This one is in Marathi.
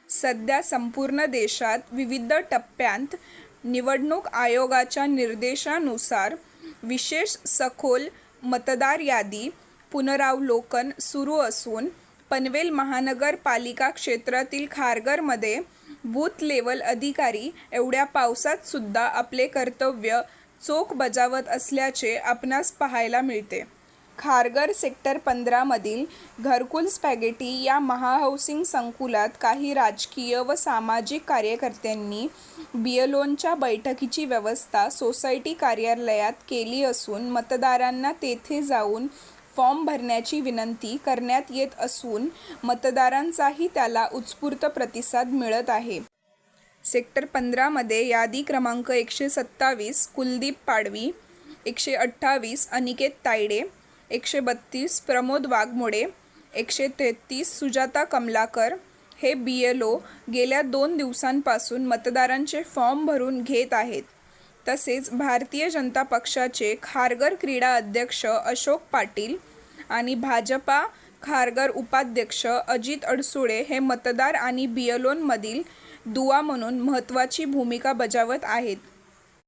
सध्या संपूर्ण देशात विविध टप्प्यांत निवडणूक आयोगाच्या निर्देशानुसार विशेष सखोल मतदार यादी पुनरावलोकन सुरू असून पनवेल महानगरपालिका क्षेत्रातील खारघरमध्ये बूथ लेवल अधिकारी एवढ्या पावसात सुद्धा आपले कर्तव्य चोख बजावत असल्याचे आपणास पाहायला मिळते. खारघर सेक्टर 15 मधील घरकुल स्पॅगेटी या महाहौसिंग संकुलात काही राजकीय व सामाजिक कार्यकर्त्यांनी बीएलओंच्या बैठकीची व्यवस्था सोसायटी कार्यालयात केली असून मतदारांना तेथे जाऊन फॉर्म भरण्याची विनंती करण्यात येत असून मतदारांचाही त्याला उत्स्फूर्त प्रतिसाद मिळत आहे. सेक्टर 15 मध्ये यादी क्रमांक 127 कुलदीप पाडवी, 128 अनिकेत तायडे, 132 प्रमोद वाघमोडे, 133 सुजाता कमलाकर हे बीएलओ गेल्या 2 दिवसांपासून मतदारांचे फॉर्म भरून घेत आहेत. तसेच भारतीय जनता पक्षाचे खारघर क्रीडा अध्यक्ष अशोक पाटील आणि भाजपा खारघर उपाध्यक्ष अजित अडसुळे हे मतदार आणि बीएलओंमधील दुवा म्हणून महत्त्वाची भूमिका बजावत आहेत.